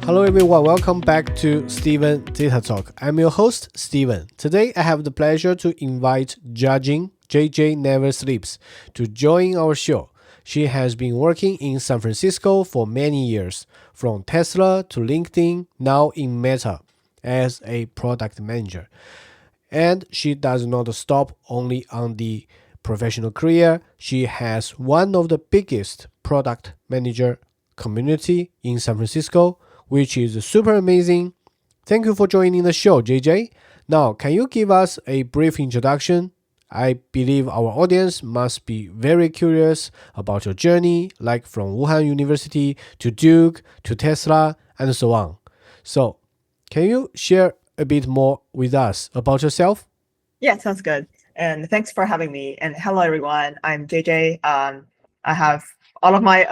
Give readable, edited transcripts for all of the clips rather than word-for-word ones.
Hello everyone, welcome back to Steven Data Talk. I'm your host, Steven. Today I have the pleasure to invite Judging JJ Never Sleeps to join our show. She has been working in San Francisco for many years, from Tesla to LinkedIn, now in Meta, as a product manager. And she does not stop only on the professional career. She has one of the biggest product manager community in San Francisco, which is super amazing. Thank you for joining the show, JJ. Now, can you give us a brief introduction? I believe our audience must be very curious about your journey, like from Wuhan University to Duke to Tesla and so on. So, can you share a bit more with us about yourself? Yeah, sounds good. And thanks for having me. And hello, everyone. I'm JJ. I have all of my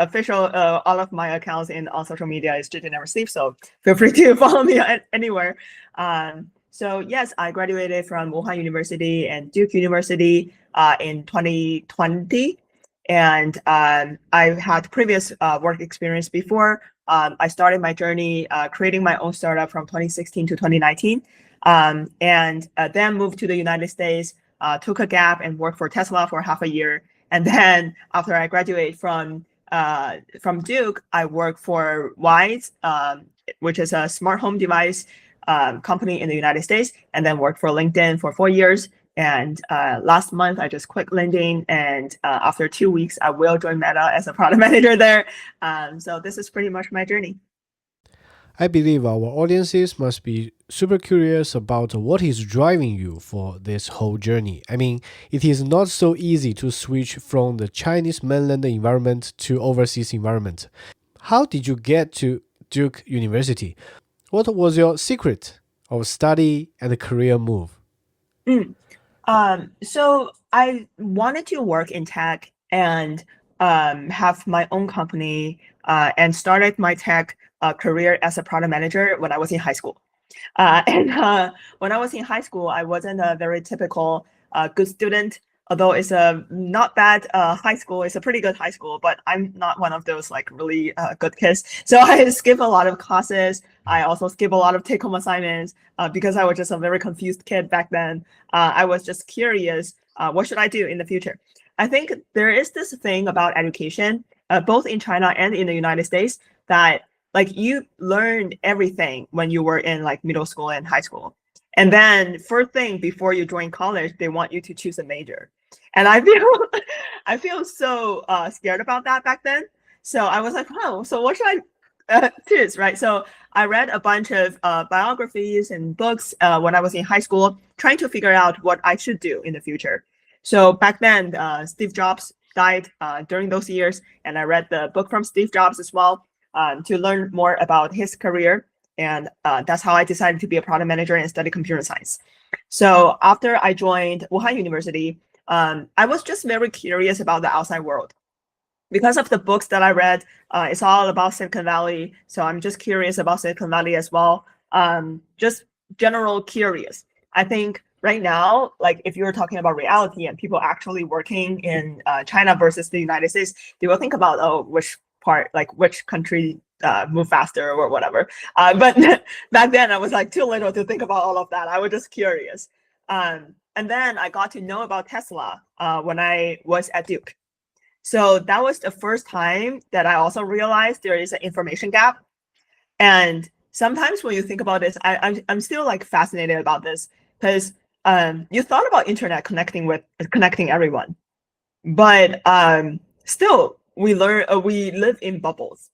accounts on social media is JJ Never Sleep. So feel free to follow me anywhere. So yes, I graduated from Wuhan University and Duke University in 2020. And I've had previous work experience before. I started my journey creating my own startup from 2016 to 2019. And then moved to the United States, took a gap and worked for Tesla for half a year. And then after I graduated from Duke, I worked for Wyze, which is a smart home device company in the United States, and then worked for LinkedIn for 4 years. And last month, I just quit LinkedIn, and after 2 weeks, I will join Meta as a product manager there. So this is pretty much my journey. I believe our audiences must be super curious about what is driving you for this whole journey. I mean, it is not so easy to switch from the Chinese mainland environment to overseas environment. How did you get to Duke University? What was your secret of study and career move? So I wanted to work in tech and have my own company and started my tech career as a product manager when I was in high school. And when I was in high school, I wasn't a very typical good student, although it's a not bad high school. It's a pretty good high school, but I'm not one of those like really good kids. So I skip a lot of classes. I also skip a lot of take-home assignments because I was just a very confused kid back then. I was just curious, what should I do in the future? I think there is this thing about education, both in China and in the United States, that like you learned everything when you were in like middle school and high school. And then first thing before you join college, they want you to choose a major. And I feel I feel so scared about that back then. So I was like, oh, so what should I choose, right? So I read a bunch of biographies and books when I was in high school, trying to figure out what I should do in the future. So back then, Steve Jobs died during those years, and I read the book from Steve Jobs as well to learn more about his career. And that's how I decided to be a product manager and study computer science. So after I joined Wuhan University, I was just very curious about the outside world. Because of the books that I read, it's all about Silicon Valley. So I'm just curious about Silicon Valley as well. Just general curious. I think right now, like if you're talking about reality and people actually working in China versus the United States, they will think about, oh, which part, like which country move faster or whatever. But back then I was like too little to think about all of that. I was just curious. And then I got to know about Tesla when I was at Duke. So that was the first time that I also realized there is an information gap. And sometimes when you think about this, I'm still like fascinated about this because you thought about internet connecting everyone, but still we live in bubbles.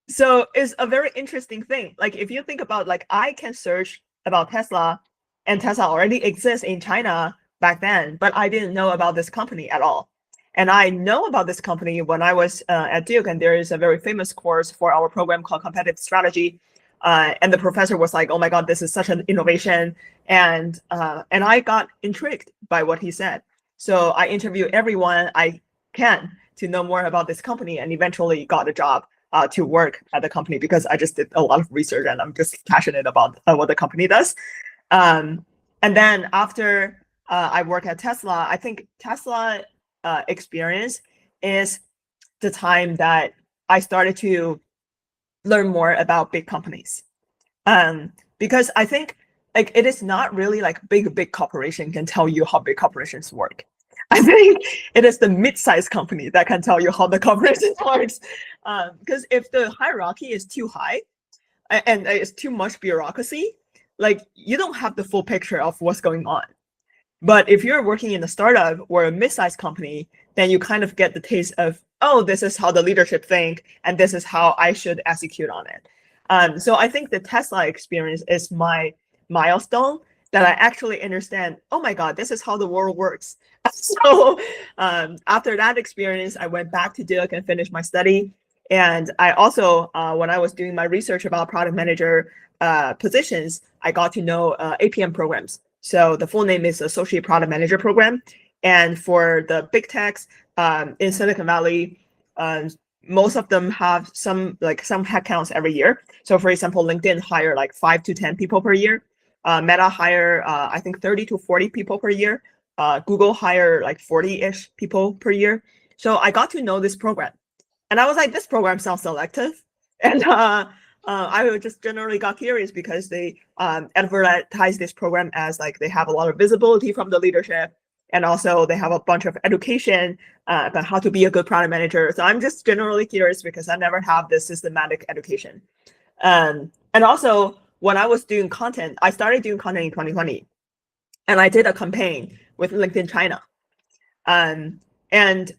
So it's a very interesting thing. Like if you think about like I can search about Tesla, and Tesla already exists in China back then, but I didn't know about this company at all. And I know about this company when I was at Duke, and there is a very famous course for our program called Competitive Strategy. And the professor was like, "Oh my God, this is such an innovation!" And I got intrigued by what he said. So I interviewed everyone I can to know more about this company, and eventually got a job to work at the company because I just did a lot of research and I'm just passionate about what the company does. And then after I work at Tesla, I think Tesla experience is the time that I started to learn more about big companies. Because I think like it is not really like big corporation can tell you how big corporations work. I think it is the mid-sized company that can tell you how the corporation works. Because if the hierarchy is too high and it's too much bureaucracy, like you don't have the full picture of what's going on. But if you're working in a startup or a mid-sized company, then you kind of get the taste of, oh, this is how the leadership think, and this is how I should execute on it. So I think the Tesla experience is my milestone that I actually understand, oh my God, this is how the world works. So after that experience, I went back to Duke and finished my study. And I also, when I was doing my research about product manager positions, I got to know APM programs. So the full name is Associate Product Manager Program. And for the big techs in Silicon Valley, most of them have some headcounts every year. So for example, LinkedIn hire like 5 to 10 people per year. Meta hire, I think 30 to 40 people per year. Google hire like 40-ish people per year. So I got to know this program. And I was like, this program sounds selective. And I just generally got curious because they advertise this program as like they have a lot of visibility from the leadership. And also they have a bunch of education about how to be a good product manager. So I'm just generally curious because I never have this systematic education. And also when I was doing content, I started doing content in 2020. And I did a campaign with LinkedIn China. And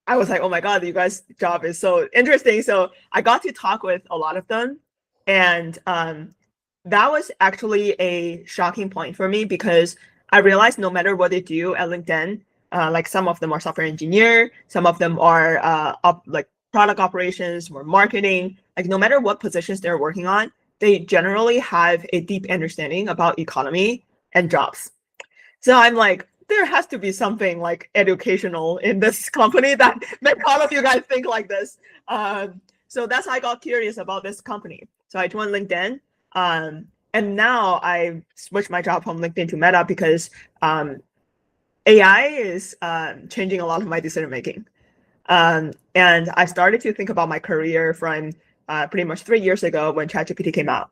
I was like, oh my God, you guys' job is so interesting. So I got to talk with a lot of them. And that was actually a shocking point for me because I realized no matter what they do at LinkedIn, like some of them are software engineer, some of them are like product operations or marketing, like no matter what positions they're working on, they generally have a deep understanding about economy and jobs. So I'm like, there has to be something like educational in this company that make all of you guys think like this. So that's how I got curious about this company. So I joined LinkedIn. And now I switched my job from LinkedIn to Meta because AI is changing a lot of my decision making. And I started to think about my career from pretty much 3 years ago when ChatGPT came out.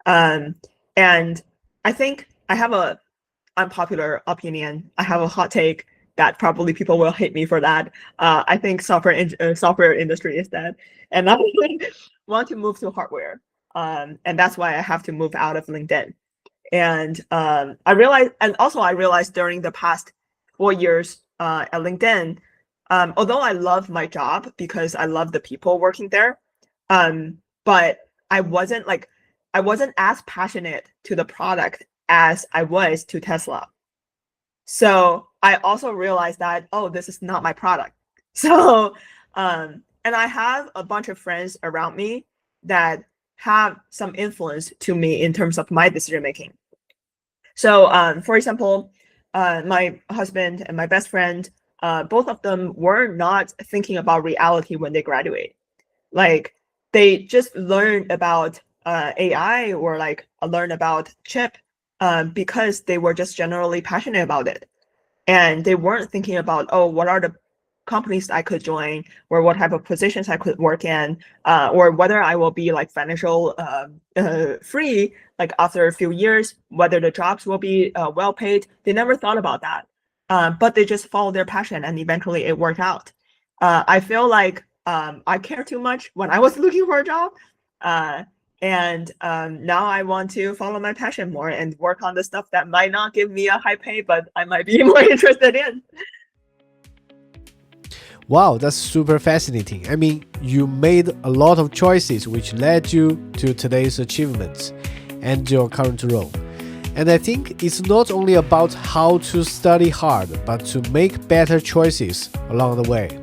And I think I have a unpopular opinion. I have a hot take that probably people will hate me for that. I think software industry is dead, and I want to move to hardware. And that's why I have to move out of LinkedIn. And I realized during the past 4 years at LinkedIn, although I love my job because I love the people working there, but I wasn't as passionate to the product as I was to Tesla. So I also realized that, oh, this is not my product. So, and I have a bunch of friends around me that have some influence to me in terms of my decision making. So, for example, my husband and my best friend, both of them were not thinking about reality when they graduate. Like they just learned about AI or like learn about chip because they were just generally passionate about it. And they weren't thinking about, oh, what are the companies I could join or what type of positions I could work in or whether I will be like financial free like after a few years, whether the jobs will be well paid. They never thought about that. But they just followed their passion and eventually it worked out. I feel like I care too much when I was looking for a job. And now I want to follow my passion more and work on the stuff that might not give me a high pay, but I might be more interested in. Wow, that's super fascinating. I mean, you made a lot of choices which led you to today's achievements and your current role. And I think it's not only about how to study hard, but to make better choices along the way.